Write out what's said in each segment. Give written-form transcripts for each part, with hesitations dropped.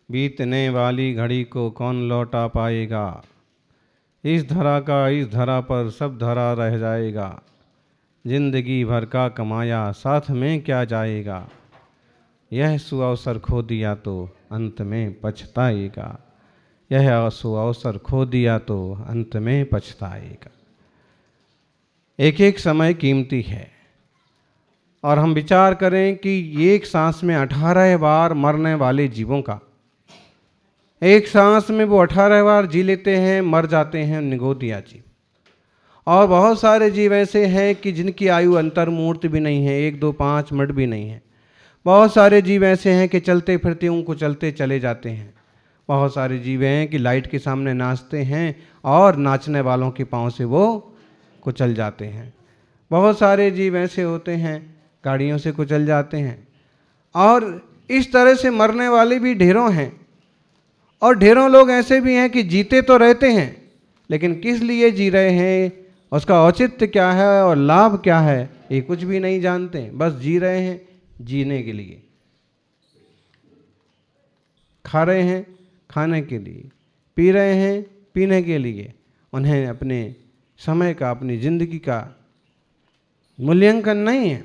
बीतने वाली घड़ी को कौन लौटा पाएगा। इस धरा का इस धरा पर सब धरा रह जाएगा। जिंदगी भर का कमाया साथ में क्या जाएगा। यह सुअवसर खो दिया तो अंत में पछताएगा। यह सुअवसर खो दिया तो अंत में पछताएगा। एक एक समय कीमती है और हम विचार करें कि एक सांस में 18 बार मरने वाले जीवों का, एक सांस में वो 18 बार जी लेते हैं, मर जाते हैं निगोदिया जीव। और बहुत सारे जीव ऐसे हैं कि जिनकी आयु अंतर्मूर्त भी नहीं है, 1 2 5 मिनट भी नहीं है। बहुत सारे जीव ऐसे हैं कि चलते फिरते उनको चलते चले जाते हैं। बहुत सारे जीव हैं कि लाइट के सामने नाचते हैं और नाचने वालों के पांव से वो कुचल जाते हैं। बहुत सारे जीव ऐसे होते हैं गाड़ियों से कुचल जाते हैं। और इस तरह से मरने वाले भी ढेरों हैं। और ढेरों लोग ऐसे भी हैं कि जीते तो रहते हैं, लेकिन किस लिए जी रहे हैं, उसका औचित्य क्या है और लाभ क्या है, ये कुछ भी नहीं जानते। बस जी रहे हैं जीने के लिए, खा रहे हैं खाने के लिए, पी रहे हैं पीने के लिए। उन्हें अपने समय का, अपनी जिंदगी का मूल्यांकन नहीं है।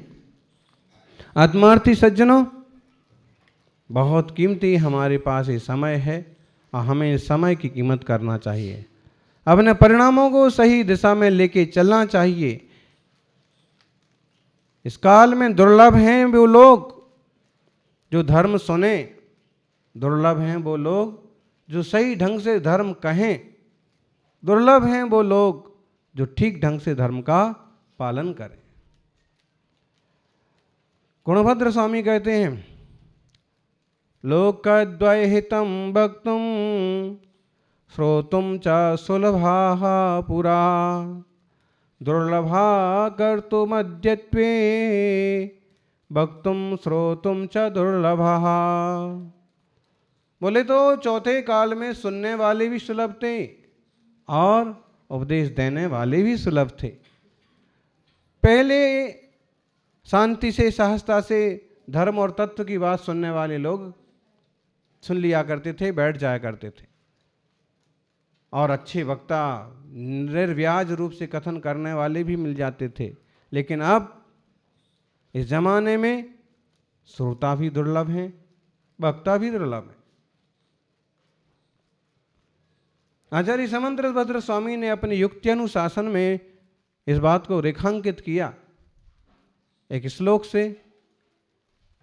आत्मार्थी सज्जनों, बहुत कीमती हमारे पास ये समय है और हमें इस समय की कीमत करना चाहिए। अपने परिणामों को सही दिशा में लेके चलना चाहिए। इस काल में दुर्लभ हैं वो लोग जो धर्म सुने, दुर्लभ हैं वो लोग जो सही ढंग से धर्म कहें, दुर्लभ हैं वो लोग जो ठीक ढंग से धर्म का पालन करें। गुणभद्र स्वामी कहते हैं, लोकद्वैहितं वक्तुं श्रोतुं च सुलभाः पुरा दुर्लभा कर्तुमद्यत्वे वक्तुं श्रोतुं च दुर्लभः। बोले तो चौथे काल में सुनने वाले भी सुलभ थे और उपदेश देने वाले भी सुलभ थे। पहले शांति से, सहजता से धर्म और तत्व की बात सुनने वाले लोग सुन लिया करते थे, बैठ जाया करते थे। और अच्छे वक्ता निर्व्याज रूप से कथन करने वाले भी मिल जाते थे। लेकिन अब इस जमाने में श्रोता भी दुर्लभ हैं, वक्ता भी दुर्लभ है। आचार्य समंतभद्र स्वामी ने अपने युक्त्यानुशासन में इस बात को रेखांकित किया एक श्लोक से।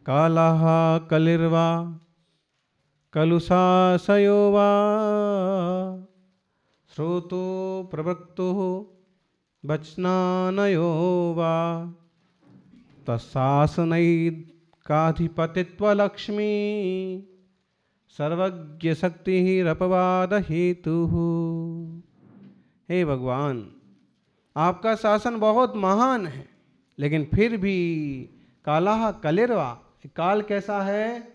कालः कलिर्वा कलुषाशयो वा श्रोतो प्रवक्तो वचनानयो वा तत्शासनैकाधिपतित्वलक्ष्मी सर्वज्ञ शक्ति रपवाद हेतु। हे भगवान, आपका शासन बहुत महान है, लेकिन फिर भी कालः कलिर्वा, काल कैसा है,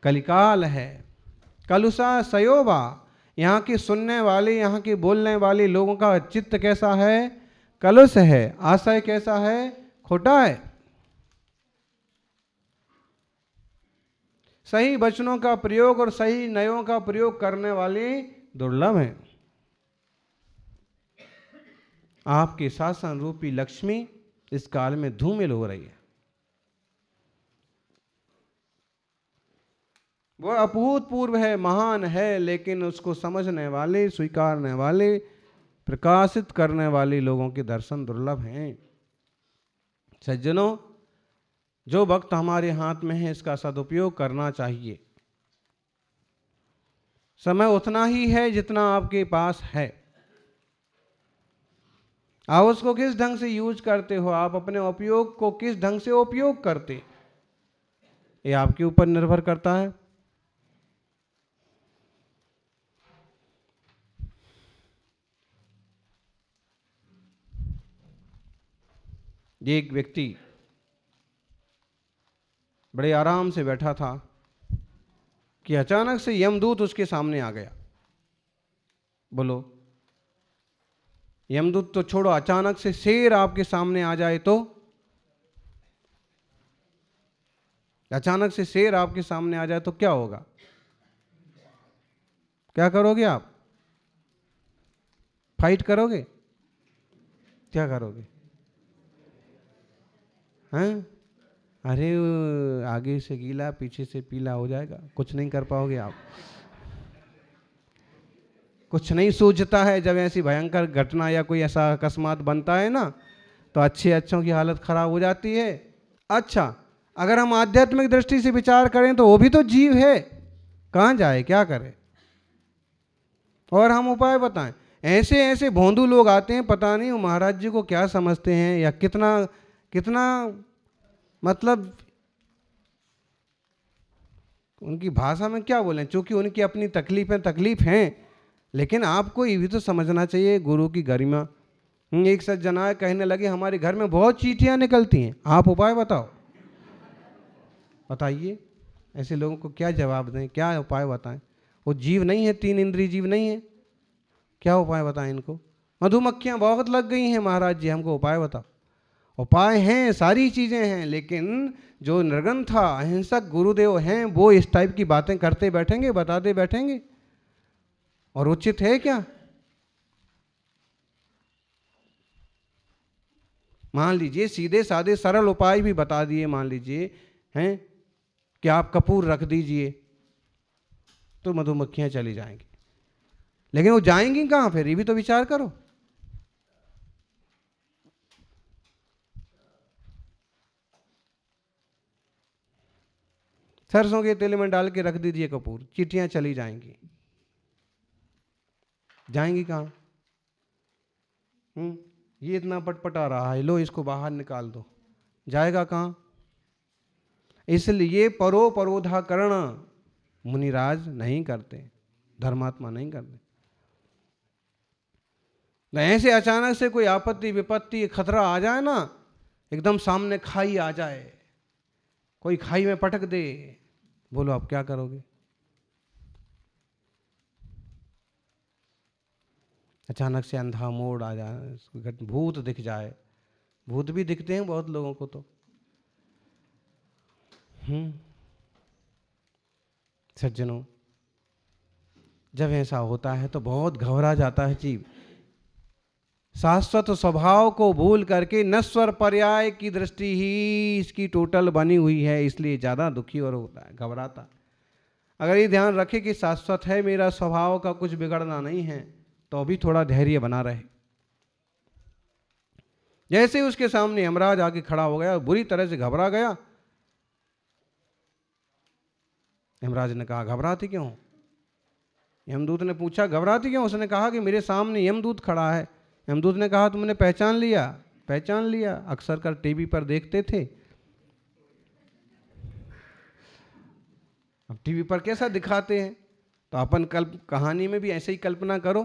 कलिकाल है। कलुषा सयोवा, यहाँ के सुनने वाले, यहाँ के बोलने वाले लोगों का चित्त कैसा है, कलुष है। आशय कैसा है, खोटा है। सही वचनों का प्रयोग और सही नयों का प्रयोग करने वाले दुर्लभ हैं। आपके शासन रूपी लक्ष्मी इस काल में धूमिल हो रही है। वह अभूतपूर्व है, महान है, लेकिन उसको समझने वाले, स्वीकारने वाले, प्रकाशित करने वाले लोगों के दर्शन दुर्लभ हैं। सज्जनों, जो वक्त हमारे हाथ में है इसका सदुपयोग करना चाहिए। समय उतना ही है जितना आपके पास है। आप उसको किस ढंग से यूज करते हो, आप अपने उपयोग को किस ढंग से उपयोग करते, ये आपके ऊपर निर्भर करता है। एक व्यक्ति बड़े आराम से बैठा था कि अचानक से यमदूत उसके सामने आ गया। बोलो, यमदूत तो छोड़ो, अचानक से शेर आपके सामने आ जाए तो, अचानक से शेर आपके सामने आ जाए तो क्या होगा? क्या करोगे आप? फाइट करोगे? क्या करोगे? हैं? अरे आगे से गीला पीछे से पीला हो जाएगा, कुछ नहीं कर पाओगे आप। कुछ नहीं सूझता है जब ऐसी भयंकर घटना या कोई ऐसा अकस्मात बनता है ना, तो अच्छे अच्छों की हालत खराब हो जाती है। अच्छा, अगर हम आध्यात्मिक दृष्टि से विचार करें तो वो भी तो जीव है, कहाँ जाए, क्या करे? और हम उपाय बताएं। ऐसे ऐसे भोंदू लोग आते हैं, पता नहीं वो महाराज जी को क्या समझते हैं या कितना कितना मतलब उनकी भाषा में क्या बोलें, चूंकि उनकी अपनी तकलीफ हैं, लेकिन आपको ये भी तो समझना चाहिए गुरु की गरिमा। एक सज्जन आए, कहने लगे हमारे घर में बहुत चींटियां निकलती हैं, आप उपाय बताओ। बताइए ऐसे लोगों को क्या जवाब दें, क्या उपाय बताएं? वो जीव नहीं है, 3 इंद्रिय जीव नहीं है, क्या उपाय बताएं इनको? मधुमक्खियां बहुत लग गई हैं महाराज जी, हमको उपाय बताओ। उपाय हैं, सारी चीज़ें हैं, लेकिन जो निर्ग्रंथा अहिंसक गुरुदेव हैं वो इस टाइप की बातें करते बैठेंगे, बताते बैठेंगे, और उचित है क्या? मान लीजिए सीधे साधे सरल उपाय भी बता दिए, मान लीजिए हैं कि आप कपूर रख दीजिए तो मधुमक्खियां चली जाएंगी, लेकिन वो जाएंगी कहाँ फिर, ये भी तो विचार करो। सरसों के तेल में डाल के रख दीजिए कपूर, चींटियां चली जाएंगी, जाएंगी कहाँ? ये इतना पटपटा रहा है, लो इसको बाहर निकाल दो, जाएगा कहाँ? इसलिए परोधाकरण मुनिराज नहीं करते, धर्मात्मा नहीं करते। ऐसे अचानक से कोई आपत्ति विपत्ति खतरा आ जाए ना, एकदम सामने खाई आ जाए, कोई खाई में पटक दे, बोलो आप क्या करोगे? अचानक से अंधा मोड़ आ जाए, भूत दिख जाए, भूत भी दिखते हैं बहुत लोगों को तो। सज्जनों, जब ऐसा होता है तो बहुत घबरा जाता है जीव, शाश्वत स्वभाव को भूल करके नश्वर पर्याय की दृष्टि ही इसकी टोटल बनी हुई है, इसलिए ज़्यादा दुखी और होता है, घबराता। अगर ये ध्यान रखे कि शाश्वत है, मेरा स्वभाव का कुछ बिगड़ना नहीं है, तो भी थोड़ा धैर्य बना रहे। जैसे उसके सामने यमराज आके खड़ा हो गया, बुरी तरह से घबरा गया। यमराज ने कहा घबराती क्यों? यमदूत ने पूछा घबराती क्यों? उसने कहा कि मेरे सामने यमदूत खड़ा है। यमदूत ने कहा तुमने पहचान लिया? पहचान लिया, अक्सर कर टीवी पर देखते थे। अब टीवी पर कैसा दिखाते हैं, तो अपन कहानी में भी ऐसे ही कल्पना करो।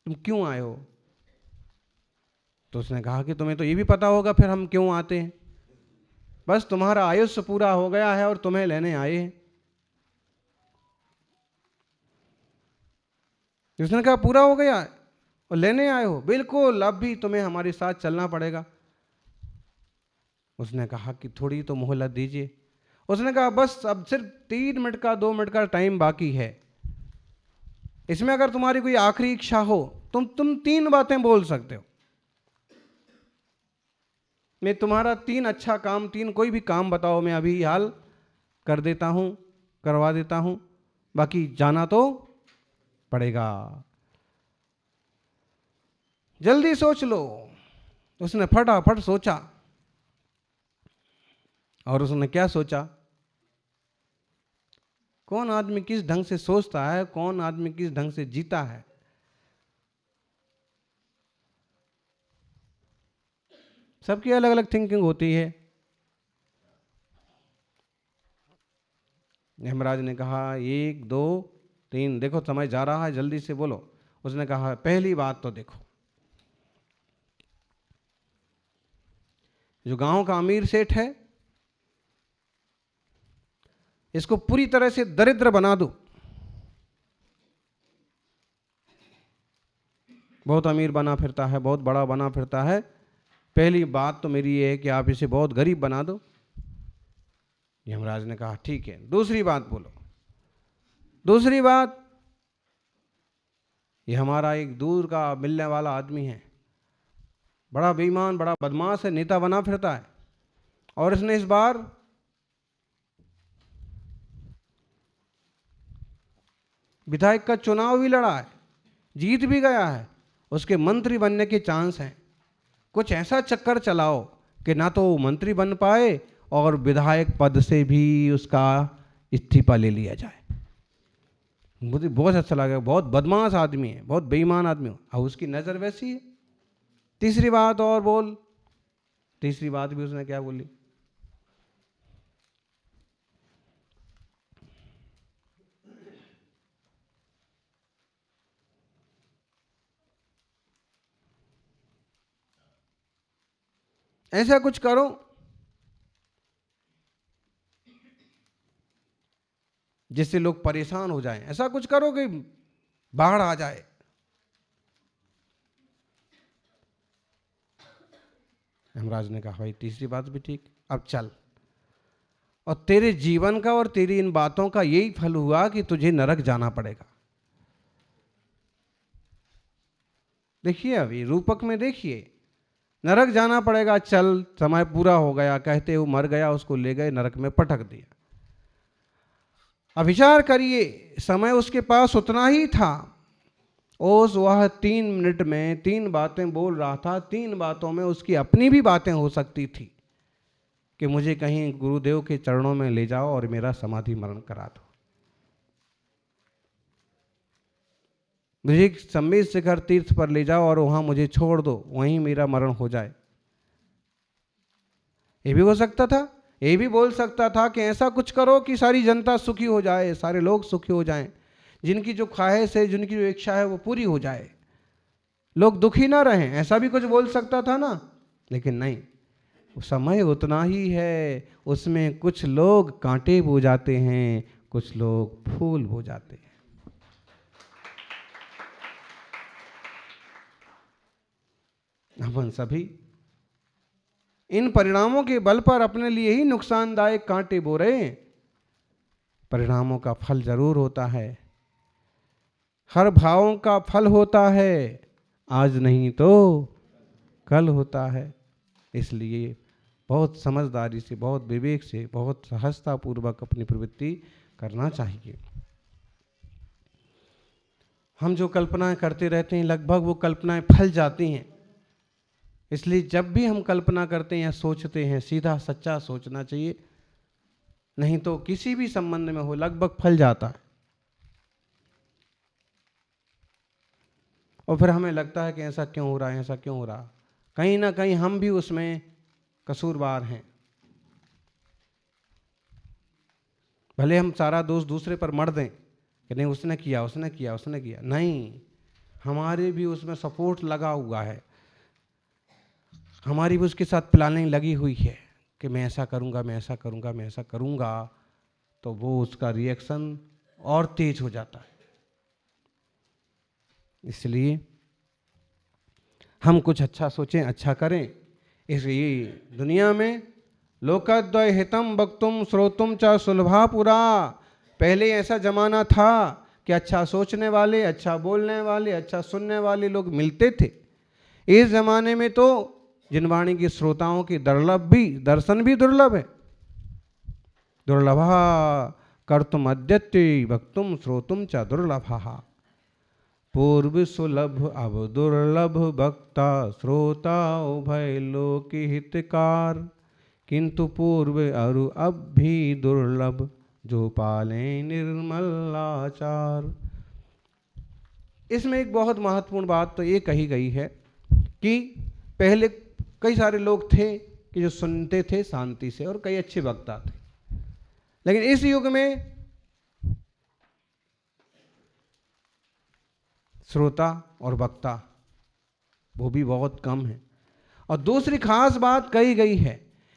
तुम क्यों आए हो? तो उसने कहा कि तुम्हें तो ये भी पता होगा फिर हम क्यों आते हैं, बस तुम्हारा आयुष्य पूरा हो गया है और तुम्हें लेने आए हैं। उसने कहा पूरा हो गया और लेने आए हो? बिल्कुल, अब भी तुम्हें हमारे साथ चलना पड़ेगा। उसने कहा कि थोड़ी तो मोहलत दीजिए। उसने कहा बस अब सिर्फ 3 मिनट का 2 मिनट का टाइम बाकी है, इसमें अगर तुम्हारी कोई आखिरी इच्छा हो तुम 3 बातें बोल सकते हो। मैं तुम्हारा 3 अच्छा काम, 3 कोई भी काम बताओ, मैं अभी हाल कर देता हूं, करवा देता हूं, बाकी जाना तो पड़ेगा, जल्दी सोच लो। उसने फटाफट सोचा, और उसने क्या सोचा? कौन आदमी किस ढंग से सोचता है, कौन आदमी किस ढंग से जीता है, सबकी अलग अलग थिंकिंग होती है। यमराज ने कहा 1 2 3, देखो समय जा रहा है, जल्दी से बोलो। उसने कहा पहली बात तो देखो, जो गांव का अमीर सेठ है इसको पूरी तरह से दरिद्र बना दो, बहुत अमीर बना फिरता है, बहुत बड़ा बना फिरता है। पहली बात तो मेरी ये है कि आप इसे बहुत गरीब बना दो। यमराज ने कहा ठीक है। दूसरी बात बोलो। दूसरी बात, ये हमारा एक दूर का मिलने वाला आदमी है, बड़ा बेईमान, बड़ा बदमाश है, नेता बना फिरता है, और इसने इस बार विधायक का चुनाव भी लड़ा है, जीत भी गया है, उसके मंत्री बनने के चांस हैं। कुछ ऐसा चक्कर चलाओ कि ना तो वो मंत्री बन पाए और विधायक पद से भी उसका इस्तीफा ले लिया जाए। मुझे बहुत अच्छा लगा। बहुत बदमाश आदमी है, बहुत बेईमान आदमी है, और उसकी नज़र वैसी है। तीसरी बात और बोल। तीसरी बात भी उसने क्या बोली? ऐसा कुछ करो जिससे लोग परेशान हो जाएं, ऐसा कुछ करो कि बाढ़ आ जाए। यमराज ने कहा भाई तीसरी बात भी ठीक, अब चल। और तेरे जीवन का और तेरी इन बातों का यही फल हुआ कि तुझे नरक जाना पड़ेगा। देखिए अभी रूपक में देखिए, नरक जाना पड़ेगा, चल समय पूरा हो गया कहते हुए मर गया, उसको ले गए नरक में पटक दिया। अब विचार करिए, समय उसके पास उतना ही था, वह 3 मिनट में 3 बातें बोल रहा था। 3 बातों में उसकी अपनी भी बातें हो सकती थी कि मुझे कहीं गुरुदेव के चरणों में ले जाओ और मेरा समाधि मरण करा दो, मुझे सम्मेद शिखर तीर्थ पर ले जाओ और वहां मुझे छोड़ दो, वहीं मेरा मरण हो जाए। ये भी हो सकता था। ये भी बोल सकता था कि ऐसा कुछ करो कि सारी जनता सुखी हो जाए, सारे लोग सुखी हो जाएं, जिनकी जो ख्वाहिश है, जिनकी जो इच्छा है वो पूरी हो जाए, लोग दुखी ना रहें। ऐसा भी कुछ बोल सकता था ना, लेकिन नहीं, समय उतना ही है, उसमें कुछ लोग कांटे बो जाते हैं, कुछ लोग फूल बो जाते हैं। अपन सभी इन परिणामों के बल पर अपने लिए ही नुकसानदायक कांटे बो रहे हैं। परिणामों का फल जरूर होता है, हर भावों का फल होता है, आज नहीं तो कल होता है। इसलिए बहुत समझदारी से, बहुत विवेक से, बहुत सहजतापूर्वक अपनी प्रवृत्ति करना चाहिए। हम जो कल्पनाएं करते रहते हैं, लगभग वो कल्पनाएं फल जाती हैं। इसलिए जब भी हम कल्पना करते हैं या सोचते हैं, सीधा सच्चा सोचना चाहिए, नहीं तो किसी भी संबंध में हो लगभग फल जाता है। और फिर हमें लगता है कि ऐसा क्यों हो रहा है, ऐसा क्यों हो रहा। कहीं ना कहीं हम भी उसमें कसूरवार हैं। भले हम सारा दोष दूसरे पर मर दें कि नहीं उसने किया, उसने किया, उसने किया, नहीं, हमारे भी उसमें सपोर्ट लगा हुआ है, हमारी भी उसके साथ प्लानिंग लगी हुई है कि मैं ऐसा करूँगा, मैं ऐसा करूँगा, मैं ऐसा करूँगा, तो वो उसका रिएक्शन और तेज हो जाता है। इसलिए हम कुछ अच्छा सोचें, अच्छा करें। इसलिए दुनिया में लोकद्वय हितम वक्तुम श्रोतुम च सुलभा पुरा। पहले ऐसा जमाना था कि अच्छा सोचने वाले, अच्छा बोलने वाले, अच्छा सुनने वाले लोग मिलते थे। इस जमाने में तो जिन वाणी के श्रोताओं की दर्शन भी दुर्लभ है। दुर्लभा कर्तुम अद्यत्वे वक्तुम श्रोतुम च दुर्लभा। पूर्व सुलभ अब दुर्लभ, वक्ता श्रोता उभय लोक हितकार। किंतु पूर्व अरु अब भी दुर्लभ, जो पाले निर्मल आचार। इसमें एक बहुत महत्वपूर्ण बात तो ये कही गई है कि पहले कई सारे लोग थे कि जो सुनते थे शांति से, और कई अच्छे वक्ता थे, लेकिन इस युग में श्रोता और वक्ता वो भी बहुत कम है। और दूसरी खास बात कही गई है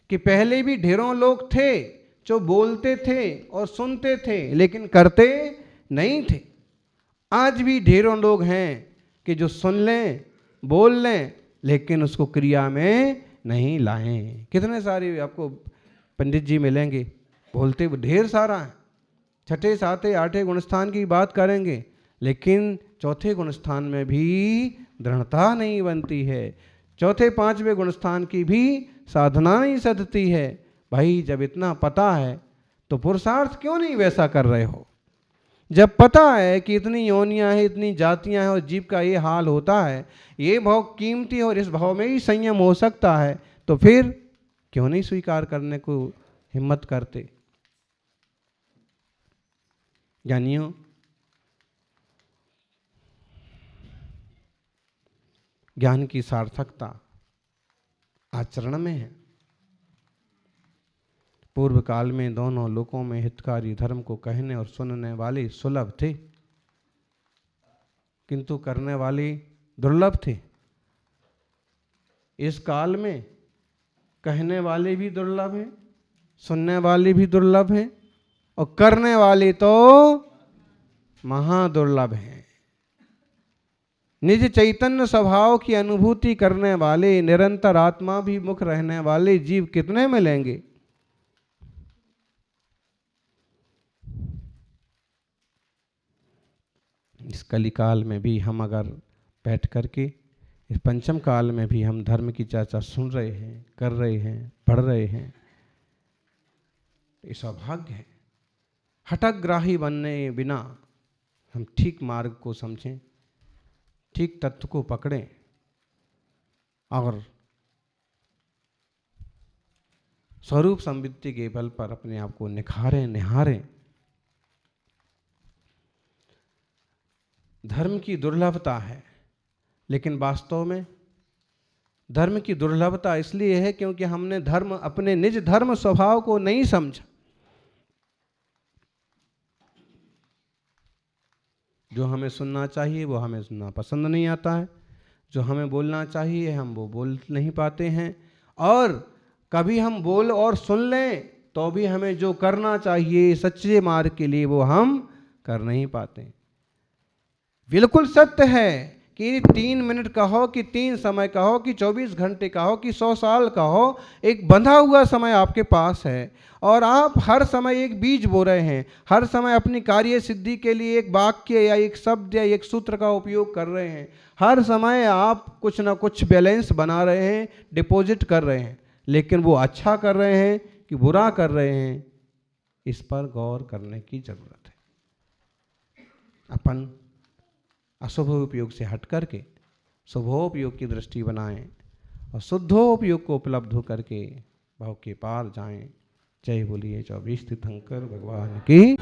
कि पहले भी ढेरों लोग थे जो बोलते थे और सुनते थे लेकिन करते नहीं थे। आज भी ढेरों लोग हैं कि जो सुन लें, बोल लें, लेकिन उसको क्रिया में नहीं लाएं। कितने सारे आपको पंडित जी मिलेंगे, बोलते ढेर सारा है, छठे सातवें आठवें गुणस्थान की बात करेंगे, लेकिन चौथे गुणस्थान में भी दृढ़ता नहीं बनती है, चौथे पांचवें गुणस्थान की भी साधना नहीं सधती है। भाई जब इतना पता है तो पुरुषार्थ क्यों नहीं वैसा कर रहे हो? जब पता है कि इतनी योनियां हैं, इतनी जातियां हैं और जीव का ये हाल होता है, ये भाव कीमती है और इस भाव में ही संयम हो सकता है, तो फिर क्यों नहीं स्वीकार करने को हिम्मत करते? ज्ञानियों, ज्ञान की सार्थकता आचरण में है। पूर्व काल में दोनों लोकों में हितकारी धर्म को कहने और सुनने वाले सुलभ थे, किंतु करने वाले दुर्लभ थे। इस काल में कहने वाले भी दुर्लभ हैं, सुनने वाले भी दुर्लभ हैं, और करने वाले तो महादुर्लभ हैं। निज चैतन्य स्वभाव की अनुभूति करने वाले, निरंतर आत्मा भी मुख रहने वाले जीव कितने मिलेंगे? इस कलिकाल में भी हम अगर बैठ करके, इस पंचम काल में भी हम धर्म की चर्चा सुन रहे हैं, कर रहे हैं, पढ़ रहे हैं, ये सौभाग्य है। हठग्राही बनने बिना हम ठीक मार्ग को समझें, ठीक तत्व को पकड़ें और स्वरूप संवित्ति के बल पर अपने आप को निखारें, निहारें। धर्म की दुर्लभता है, लेकिन वास्तव में धर्म की दुर्लभता इसलिए है क्योंकि हमने धर्म, अपने निज धर्म स्वभाव को नहीं समझा। जो हमें सुनना चाहिए वो हमें सुनना पसंद नहीं आता है, जो हमें बोलना चाहिए हम वो बोल नहीं पाते हैं, और कभी हम बोल और सुन लें तो भी हमें जो करना चाहिए सच्चे मार्ग के लिए वो हम कर नहीं पाते। बिल्कुल सत्य है कि 3 मिनट कहो कि 3 समय कहो कि 24 घंटे कहो कि 100 साल कहो, एक बंधा हुआ समय आपके पास है और आप हर समय एक बीज बो रहे हैं, हर समय अपनी कार्य सिद्धि के लिए एक वाक्य या एक शब्द या एक सूत्र का उपयोग कर रहे हैं, हर समय आप कुछ ना कुछ बैलेंस बना रहे हैं, डिपॉजिट कर रहे हैं, लेकिन वो अच्छा कर रहे हैं कि बुरा कर रहे हैं, इस पर गौर करने की जरूरत है। अपन अशुभोपयोग से हट करके शुभोपयोग की दृष्टि बनाएं और शुद्धोपयोग को उपलब्ध हो करके भाव के पार जाएं। जय बोलिए 24 तीर्थंकर भगवान की।